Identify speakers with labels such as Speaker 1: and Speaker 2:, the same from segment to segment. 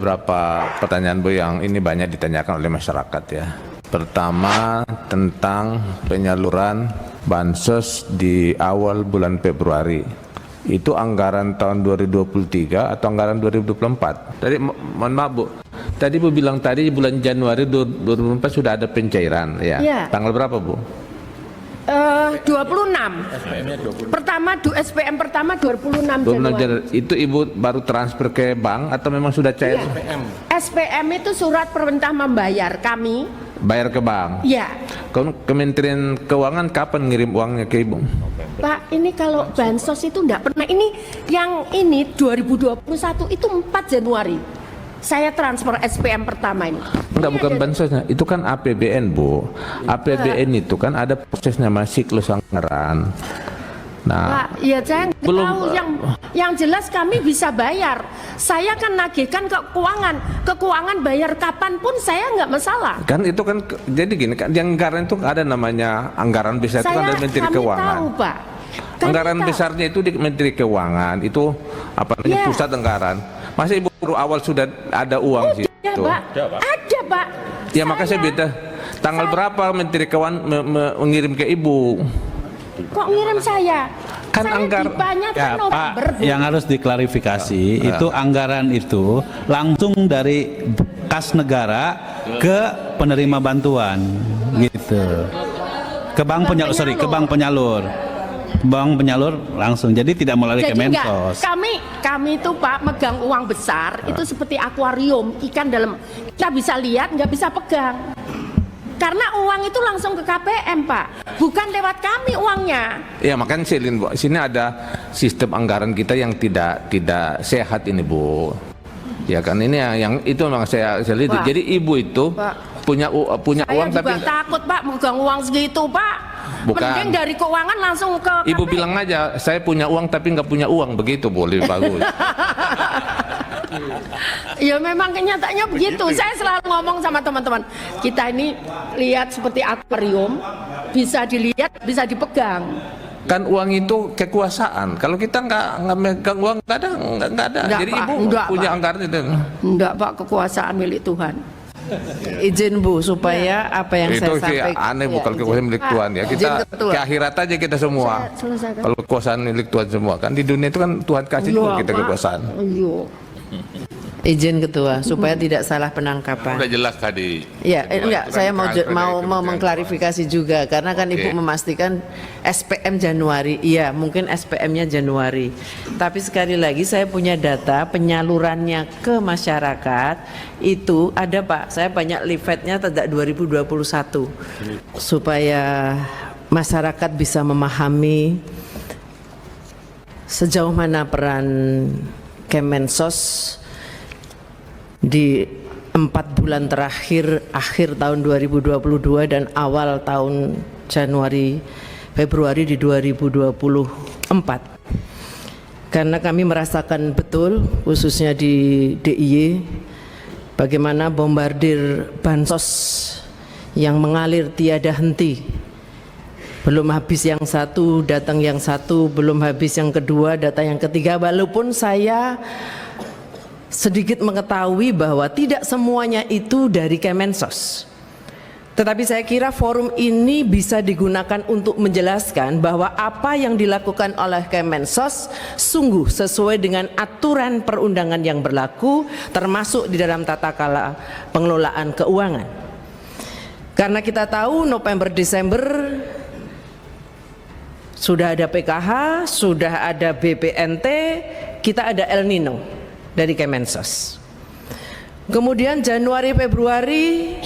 Speaker 1: beberapa pertanyaan Bu yang ini banyak ditanyakan oleh masyarakat ya. Pertama tentang penyaluran bansos di awal bulan Februari. Itu anggaran tahun 2023 atau anggaran 2024? Tadi mohon maaf Bu. Tadi Bu bilang tadi bulan Januari 2024 sudah ada pencairan ya.
Speaker 2: Ya.
Speaker 1: Tanggal berapa Bu?
Speaker 2: 26. Pertama SPM pertama 26 Januari.
Speaker 1: Itu Ibu baru transfer ke bank atau memang sudah cair?
Speaker 2: Iya. SPM itu surat perintah membayar kami.
Speaker 1: Bayar ke bank?
Speaker 2: Iya.
Speaker 1: Kementerian Keuangan kapan ngirim uangnya ke Ibu?
Speaker 2: Pak, ini kalau bansos itu enggak pernah. Ini yang ini 2021 itu 4 Januari. Saya transfer SPM pertama ini.
Speaker 1: Enggak, bukan bansosnya, itu kan APBN Bu. APBN itu kan ada prosesnya, masih siklus anggaran. Nah,
Speaker 2: Pak, ya saya nggak
Speaker 1: belum
Speaker 2: tahu yang jelas kami bisa bayar. Saya kan nagihkan ke keuangan bayar kapanpun saya nggak masalah.
Speaker 1: kan itu kan jadi gini kan, yang anggaran itu ada namanya anggaran besar itu kan dari Menteri Keuangan.
Speaker 2: Tahu, Pak.
Speaker 1: Anggaran
Speaker 2: tahu.
Speaker 1: besarnya itu di Menteri Keuangan, itu apa namanya, pusat anggaran. Masa Ibu baru awal sudah ada uang sih?
Speaker 2: Ya, Pak. Ada, Pak.
Speaker 1: Ya makanya saya beda. Tanggal berapa Menteri Keuangan mengirim ke Ibu?
Speaker 2: Kok ngirim saya?
Speaker 1: Kan
Speaker 2: saya dipanya
Speaker 3: Ya
Speaker 2: kan
Speaker 3: Pak,
Speaker 2: November.
Speaker 3: yang harus diklarifikasi itu anggaran itu langsung dari kas negara ke penerima bantuan gitu. Ke bank penyalur, ke bank penyalur. Bank penyalur langsung. Jadi tidak melalui
Speaker 2: Jadi
Speaker 3: Kemensos.
Speaker 2: kami itu Pak megang uang besar itu seperti akuarium ikan dalam, kita bisa lihat nggak bisa pegang. Karena uang itu langsung ke KPM Pak, bukan lewat kami uangnya.
Speaker 1: Ya makanya sini ada sistem anggaran kita yang tidak sehat ini Bu. Ya kan ini yang itu memang saya lihat.
Speaker 2: Pak,
Speaker 1: Jadi Ibu itu
Speaker 2: Pak,
Speaker 1: punya
Speaker 2: saya
Speaker 1: uang
Speaker 2: juga
Speaker 1: tapi
Speaker 2: takut Pak megang uang segitu Pak.
Speaker 1: Bukan.
Speaker 2: Mending dari keuangan langsung ke
Speaker 1: Ibu
Speaker 2: KPM.
Speaker 1: bilang aja saya punya uang tapi nggak punya uang, begitu boleh bagus.
Speaker 2: Ya memang kenyataannya begitu. Saya selalu ngomong sama teman-teman, kita ini lihat seperti akuarium, bisa dilihat, bisa dipegang.
Speaker 1: Kan uang itu kekuasaan. Kalau kita nggak megang uang nggak ada.
Speaker 2: Enggak,
Speaker 1: Jadi
Speaker 2: Pak.
Speaker 1: Ibu
Speaker 2: Enggak,
Speaker 1: punya
Speaker 2: Pak.
Speaker 1: anggaran itu.
Speaker 2: Enggak Pak, kekuasaan milik Tuhan.
Speaker 4: Izin Bu supaya apa yang
Speaker 1: Itu
Speaker 4: saya
Speaker 1: sih
Speaker 4: sampaikan
Speaker 1: aneh bukan kekuasaan milik
Speaker 2: Pak,
Speaker 1: Tuhan ya. Kita
Speaker 4: izin ketua.
Speaker 1: ke akhirat aja kita semua.
Speaker 2: Saya selesaikan.
Speaker 1: Kalau kekuasaan milik Tuhan semua kan di dunia itu kan Tuhan kasih juga kita
Speaker 2: Pak.
Speaker 1: kekuasaan.
Speaker 2: Iya.
Speaker 4: izin ketua supaya tidak salah penangkapan.
Speaker 1: Udah jelas tadi.
Speaker 4: Ya, enggak, saya mau
Speaker 1: Kementerian
Speaker 4: mengklarifikasi juga karena kan
Speaker 1: Oke.
Speaker 4: Ibu memastikan SPM Januari. Iya, mungkin SPM-nya Januari. Tapi sekali lagi saya punya data penyalurannya ke masyarakat itu ada Pak. Saya banyak leafletnya sejak 2021 supaya masyarakat bisa memahami sejauh mana peran Kemensos di 4 bulan terakhir akhir tahun 2022 dan awal tahun Februari di 2024, karena kami merasakan betul khususnya di DIY bagaimana bombardir bansos yang mengalir tiada henti. Belum habis yang satu, datang yang satu, belum habis yang kedua, datang yang ketiga. Walaupun saya sedikit mengetahui bahwa tidak semuanya itu dari Kemensos, tetapi saya kira forum ini bisa digunakan untuk menjelaskan bahwa apa yang dilakukan oleh Kemensos sungguh sesuai dengan aturan perundangan yang berlaku, termasuk di dalam tata kelola pengelolaan keuangan. Karena kita tahu November Desember sudah ada PKH, sudah ada BPNT, kita ada El Nino dari Kemensos. Kemudian Januari Februari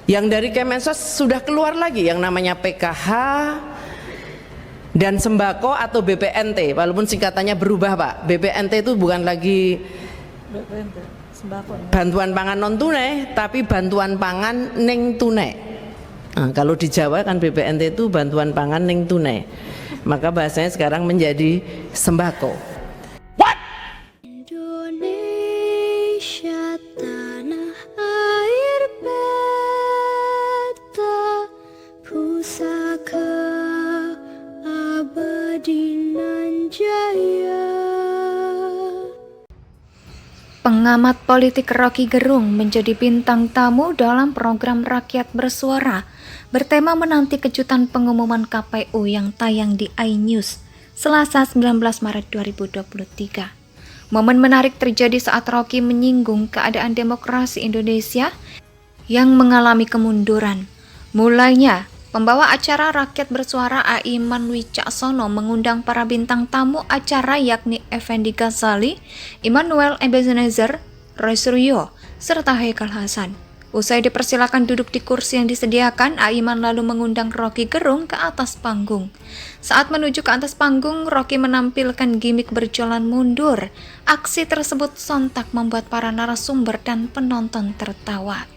Speaker 4: yang dari Kemensos sudah keluar lagi yang namanya PKH dan sembako atau BPNT, walaupun singkatannya berubah Pak. BPNT itu bukan lagi bantuan pangan non tunai, tapi bantuan pangan ning tunai. Nah, kalau di Jawa kan BPNT itu bantuan pangan ning tunai, maka bahasanya sekarang menjadi sembako.
Speaker 5: Indonesia tanah air beta pusaka abadi nan jaya.
Speaker 6: Pengamat politik Rocky Gerung menjadi bintang tamu dalam program Rakyat Bersuara bertema menanti kejutan pengumuman KPU yang tayang di iNews Selasa 19 Maret 2023. Momen menarik terjadi saat Rocky menyinggung keadaan demokrasi Indonesia yang mengalami kemunduran. Mulainya, pembawa acara Rakyat Bersuara Aiman Wicaksono mengundang para bintang tamu acara yakni Effendi Ghazali, Immanuel Ebenezer, Roy Suryo, serta Haikal Hasan. Usai dipersilakan duduk di kursi yang disediakan, Aiman lalu mengundang Rocky Gerung ke atas panggung. Saat menuju ke atas panggung, Rocky menampilkan gimik berjalan mundur. Aksi tersebut sontak membuat para narasumber dan penonton tertawa.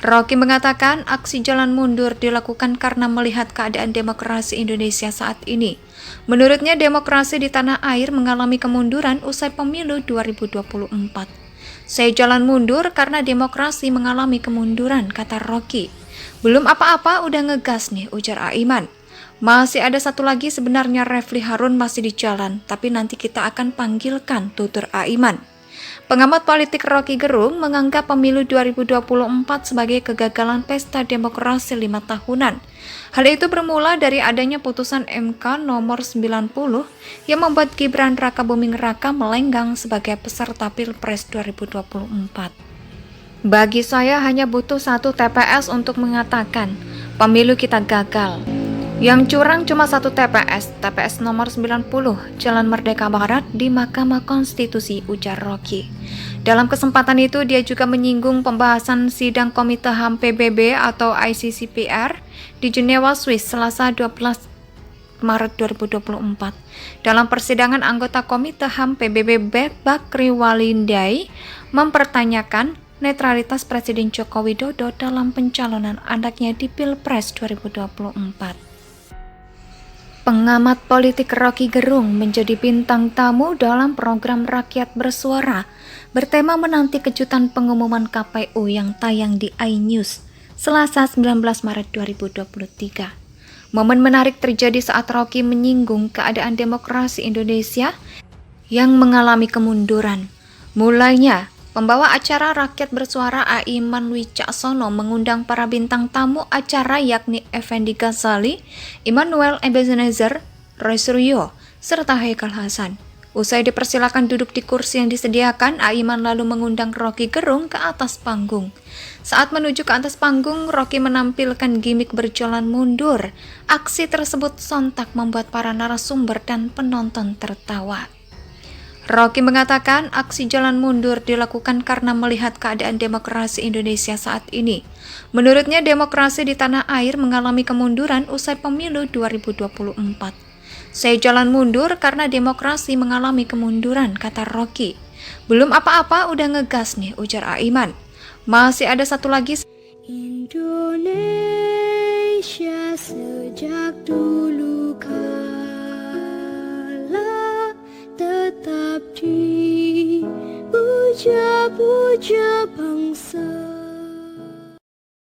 Speaker 6: Rocky mengatakan aksi jalan mundur dilakukan karena melihat keadaan demokrasi Indonesia saat ini. Menurutnya demokrasi di tanah air mengalami kemunduran usai pemilu 2024. Saya jalan mundur karena demokrasi mengalami kemunduran, kata Rocky. Belum apa-apa udah ngegas nih, ujar Aiman. Masih ada satu lagi sebenarnya Refli Harun masih di jalan, tapi nanti kita akan panggilkan, tutur Aiman. Pengamat politik Rocky Gerung menganggap pemilu 2024 sebagai kegagalan pesta demokrasi 5 tahunan. Hal itu bermula dari adanya putusan MK nomor 90 yang membuat Gibran Rakabuming Raka melenggang sebagai peserta Pilpres 2024. Bagi saya hanya butuh satu TPS untuk mengatakan pemilu kita gagal. Yang curang cuma satu TPS nomor 90, Jalan Merdeka Barat di Mahkamah Konstitusi, ujar Rocky. Dalam kesempatan itu, dia juga menyinggung pembahasan sidang Komite HAM PBB atau ICCPR di Jenewa, Swiss, Selasa 12 Maret 2024. Dalam persidangan, anggota Komite HAM PBB Bakri Walindai mempertanyakan netralitas Presiden Joko Widodo dalam pencalonan anaknya di Pilpres 2024. Pengamat politik Rocky Gerung menjadi bintang tamu dalam program Rakyat Bersuara bertema menanti kejutan pengumuman KPU yang tayang di iNews Selasa 19 Maret 2023. Momen menarik terjadi saat Rocky menyinggung keadaan demokrasi Indonesia yang mengalami kemunduran. Mulainya, pembawa acara Rakyat Bersuara Aiman Wicaksono mengundang para bintang tamu acara yakni Effendi Ghazali, Immanuel Ebenezer, Roy Suryo, serta Haikal Hasan. Usai dipersilakan duduk di kursi yang disediakan, Aiman lalu mengundang Rocky Gerung ke atas panggung. Saat menuju ke atas panggung, Rocky menampilkan gimik berjalan mundur. Aksi tersebut sontak membuat para narasumber dan penonton tertawa. Rocky mengatakan aksi jalan mundur dilakukan karena melihat keadaan demokrasi Indonesia saat ini. Menurutnya demokrasi di tanah air mengalami kemunduran usai pemilu 2024. Saya jalan mundur karena demokrasi mengalami kemunduran, kata Rocky. Belum apa-apa udah ngegas nih, ujar Aiman. Masih ada satu lagi.
Speaker 5: Indonesia sejak dulu kala tetap dipuja-puja bangsa.